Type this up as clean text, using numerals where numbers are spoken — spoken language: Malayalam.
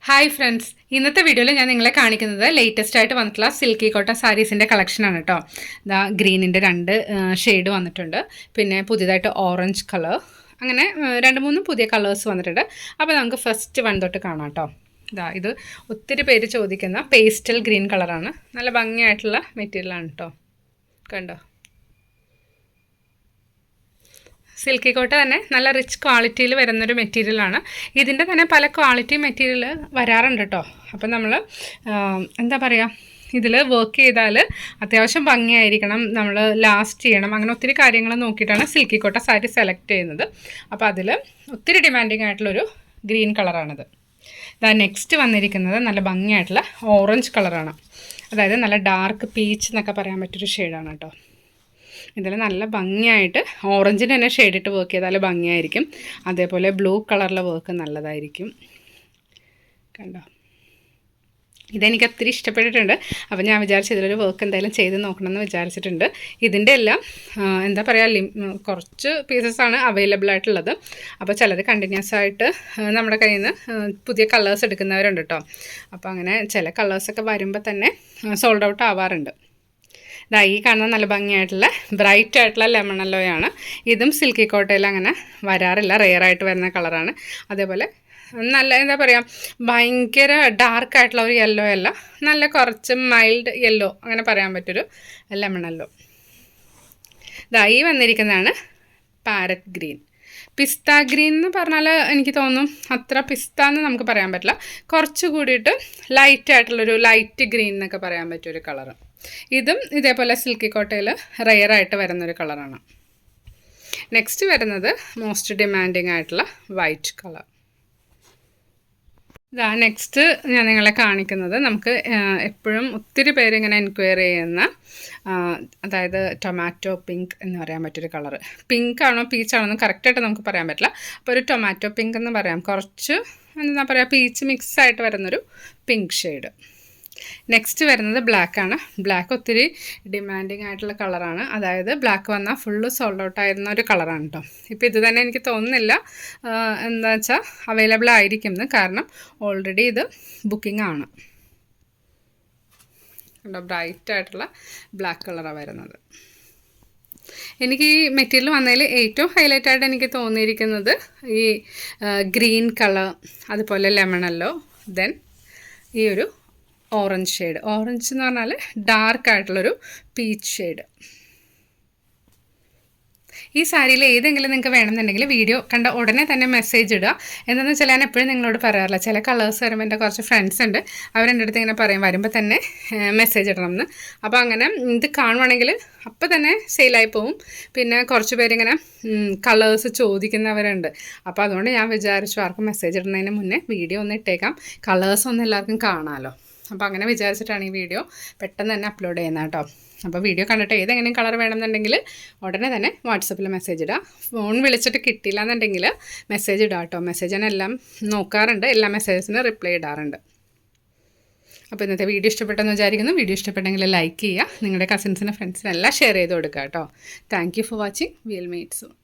ഹായ് ഫ്രണ്ട്സ്, ഇന്നത്തെ വീഡിയോയിൽ ഞാൻ നിങ്ങളെ കാണിക്കുന്നത് ലേറ്റസ്റ്റ് ആയിട്ട് വന്നിട്ടുള്ള സിൽക്കി കോട്ട സാരീസിൻ്റെ കളക്ഷനാണ് കേട്ടോ. ഇതാ ഗ്രീനിൻ്റെ രണ്ട് ഷെയ്ഡ് വന്നിട്ടുണ്ട്, പിന്നെ പുതിയതായിട്ട് ഓറഞ്ച് കളർ, അങ്ങനെ രണ്ട് മൂന്ന് പുതിയ കളേഴ്സ് വന്നിട്ടുണ്ട്. അപ്പോൾ നമുക്ക് ഫസ്റ്റ് വൺ തൊട്ട് കാണാം കേട്ടോ. ഇത് ഒത്തിരി പേര് ചോദിക്കുന്ന പേസ്റ്റൽ ഗ്രീൻ കളറാണ്, നല്ല ഭംഗിയായിട്ടുള്ള മെറ്റീരിയലാണ് കേട്ടോ. കണ്ടോ, സിൽക്കി കോട്ട തന്നെ നല്ല റിച്ച് ക്വാളിറ്റിയിൽ വരുന്നൊരു മെറ്റീരിയലാണ്. ഇതിൻ്റെ തന്നെ പല ക്വാളിറ്റി മെറ്റീരിയൽ വരാറുണ്ട് കേട്ടോ. അപ്പം നമ്മൾ എന്താ പറയുക, ഇതിൽ വർക്ക് ചെയ്താൽ അത്യാവശ്യം ഭംഗിയായിരിക്കണം, നമ്മൾ ലാസ്റ്റ് ചെയ്യണം, അങ്ങനെ ഒത്തിരി കാര്യങ്ങൾ നോക്കിയിട്ടാണ് സിൽക്കി കോട്ട സാരി സെലക്ട് ചെയ്യുന്നത്. അപ്പോൾ അതിൽ ഒത്തിരി ഡിമാൻഡിങ് ആയിട്ടുള്ളൊരു ഗ്രീൻ കളറാണിത്. നെക്സ്റ്റ് വന്നിരിക്കുന്നത് നല്ല ഭംഗിയായിട്ടുള്ള ഓറഞ്ച് കളറാണ്, അതായത് നല്ല ഡാർക്ക് പീച്ച് എന്നൊക്കെ പറയാൻ പറ്റൊരു ഷെയ്ഡാണ് കേട്ടോ. ഇതിൽ നല്ല ഭംഗിയായിട്ട് ഓറഞ്ചിന് തന്നെ ഷെയ്ഡിട്ട് വർക്ക് ചെയ്താൽ ഭംഗിയായിരിക്കും. അതേപോലെ ബ്ലൂ കളറിലെ വർക്ക് നല്ലതായിരിക്കും. കണ്ടോ, ഇതെനിക്ക് ഒത്തിരി ഇഷ്ടപ്പെട്ടിട്ടുണ്ട്. അപ്പോൾ ഞാൻ വിചാരിച്ചു ഇതിലൊരു വർക്ക് എന്തായാലും ചെയ്ത് നോക്കണമെന്ന് വിചാരിച്ചിട്ടുണ്ട്. ഇതിൻ്റെ എല്ലാം എന്താ പറയുക, കുറച്ച് പീസസാണ് അവൈലബിൾ ആയിട്ടുള്ളത്. അപ്പോൾ ചിലത് കണ്ടിന്യൂസ് ആയിട്ട് നമ്മുടെ കയ്യിൽ നിന്ന് പുതിയ കളേഴ്സ് എടുക്കുന്നവരുണ്ട് കേട്ടോ. അപ്പോൾ അങ്ങനെ ചില കളേഴ്സൊക്കെ വരുമ്പോൾ തന്നെ സോൾഡ് ഔട്ട് ആവാറുണ്ട്. ഈ കാണുന്ന നല്ല ഭംഗിയായിട്ടുള്ള ബ്രൈറ്റ് ആയിട്ടുള്ള ലെമൺ യെല്ലോയാണ്. ഇതും സിൽക്കി കോട്ടയിൽ അങ്ങനെ വരാറില്ല, റെയറായിട്ട് വരുന്ന കളറാണ്. അതേപോലെ നല്ല എന്താ പറയുക, ഭയങ്കര ഡാർക്കായിട്ടുള്ള ഒരു യെല്ലോ അല്ല, നല്ല കുറച്ച് മൈൽഡ് യെല്ലോ അങ്ങനെ പറയാൻ പറ്റൊരു ലെമൺ യെല്ലോ. ഈ വന്നിരിക്കുന്നതാണ് പാരറ്റ് ഗ്രീൻ. പിസ്ത ഗ്രീൻ എന്ന് പറഞ്ഞാൽ എനിക്ക് തോന്നും അത്ര പിസ്ത എന്ന് നമുക്ക് പറയാൻ പറ്റില്ല, കുറച്ച് കൂടിയിട്ട് ലൈറ്റ് ആയിട്ടുള്ളൊരു ലൈറ്റ് ഗ്രീൻ എന്നൊക്കെ പറയാൻ പറ്റിയൊരു കളറ്. ഇതും ഇതേപോലെ സിൽക്കി കോട്ടയിൽ റെയറായിട്ട് വരുന്നൊരു കളറാണ്. നെക്സ്റ്റ് വരുന്നത് മോസ്റ്റ് ഡിമാൻഡിങ് ആയിട്ടുള്ള വൈറ്റ് കളർ. നെക്സ്റ്റ് ഞാൻ നിങ്ങളെ കാണിക്കുന്നത് നമുക്ക് എപ്പോഴും ഒത്തിരി പേര് ഇങ്ങനെ എൻക്വയറി ചെയ്യുന്ന, അതായത് ടൊമാറ്റോ പിങ്ക് എന്ന് പറയാൻ പറ്റൊരു കളറ്. പിങ്ക് ആണോ പീച്ചാണോ എന്ന് കറക്റ്റായിട്ട് നമുക്ക് പറയാൻ പറ്റില്ല. അപ്പോൾ ഒരു ടൊമാറ്റോ പിങ്ക് എന്ന് പറയാം, കുറച്ച് എന്താ പറയുക, പീച്ച് മിക്സ് ആയിട്ട് വരുന്നൊരു പിങ്ക് ഷെയ്ഡ്. നെക്സ്റ്റ് വരുന്നത് ബ്ലാക്കാണ്. ബ്ലാക്ക് ഒത്തിരി ഡിമാൻഡിങ് ആയിട്ടുള്ള കളറാണ്, അതായത് ബ്ലാക്ക് വന്നാൽ ഫുള്ള് സോൾഡ് ഔട്ട് ആയിരുന്ന ഒരു കളറാണ് കേട്ടോ. ഇപ്പോൾ ഇത് തന്നെ എനിക്ക് തോന്നുന്നില്ല എന്താ വെച്ചാൽ അവൈലബിൾ ആയിരിക്കും എന്ന്, കാരണം ഓൾറെഡി ഇത് ബുക്കിംഗ് ആണ് കേട്ടോ. ബ്രൈറ്റ് ആയിട്ടുള്ള ബ്ലാക്ക് കളറാണ് വരുന്നത്. എനിക്ക് ഈ മെറ്റീരിയൽ വന്നതിൽ ഏറ്റവും ഹൈലൈറ്റ് ആയിട്ട് എനിക്ക് തോന്നിയിരിക്കുന്നത് ഈ ഗ്രീൻ കളർ, അതുപോലെ ലെമൺ യെല്ലോ, ദെൻ ഈ ഒരു ഓറഞ്ച് ഷെയ്ഡ്. ഓറഞ്ച് എന്ന് പറഞ്ഞാൽ ഡാർക്ക് ആയിട്ടുള്ളൊരു പീച്ച് ഷെയ്ഡ്. ഈ സാരിയിൽ ഏതെങ്കിലും നിങ്ങൾക്ക് വേണമെന്നുണ്ടെങ്കിൽ വീഡിയോ കണ്ട ഉടനെ തന്നെ മെസ്സേജ് ഇടുക. എന്താണെന്ന് വെച്ചാൽ ഞാൻ എപ്പോഴും നിങ്ങളോട് പറയാറില്ല, ചില കളേഴ്സ് വരുമ്പോൾ എൻ്റെ കുറച്ച് ഫ്രണ്ട്സ് ഉണ്ട്, അവരെൻ്റെ അടുത്ത് ഇങ്ങനെ പറയും വരുമ്പോൾ തന്നെ മെസ്സേജ് ഇടണം എന്ന്. അപ്പോൾ അങ്ങനെ ഇത് കാണുവാണെങ്കിൽ അപ്പോൾ തന്നെ സെയിലായി പോവും. പിന്നെ കുറച്ച് പേരിങ്ങനെ കളേഴ്സ് ചോദിക്കുന്നവരുണ്ട്. അപ്പോൾ അതുകൊണ്ട് ഞാൻ വിചാരിച്ചു ആർക്കും മെസ്സേജ് ഇടുന്നതിന് മുന്നേ വീഡിയോ ഒന്ന് ഇട്ടേക്കാം, കളേഴ്സ് ഒന്ന് എല്ലാവർക്കും കാണാമല്ലോ. അപ്പോൾ അങ്ങനെ വിചാരിച്ചിട്ടാണ് ഈ വീഡിയോ പെട്ടെന്ന് തന്നെ അപ്ലോഡ് ചെയ്യുന്നത് കേട്ടോ. അപ്പോൾ വീഡിയോ കണ്ടിട്ട് ഏതെങ്കിലും കളർ വേണമെന്നുണ്ടെങ്കിൽ ഉടനെ തന്നെ വാട്സപ്പിൽ മെസ്സേജ് ഇടുക. ഫോൺ വിളിച്ചിട്ട് കിട്ടിയില്ല എന്നുണ്ടെങ്കിൽ മെസ്സേജ് ഇടുക കേട്ടോ. മെസ്സേജ് ഞാൻ എല്ലാം നോക്കാറുണ്ട്, എല്ലാ മെസ്സേജസിനും റിപ്ലൈ ഇടാറുണ്ട്. അപ്പോൾ ഇന്നത്തെ വീഡിയോ ഇഷ്ടപ്പെട്ടെന്ന് വിചാരിക്കുന്നു. വീഡിയോ ഇഷ്ടപ്പെട്ടെങ്കിൽ ലൈക്ക് ചെയ്യുക, നിങ്ങളുടെ കസിൻസിനും ഫ്രണ്ട്സിനും എല്ലാം ഷെയർ ചെയ്ത് കൊടുക്കുക കേട്ടോ. Thank you for watching. Will meet soon.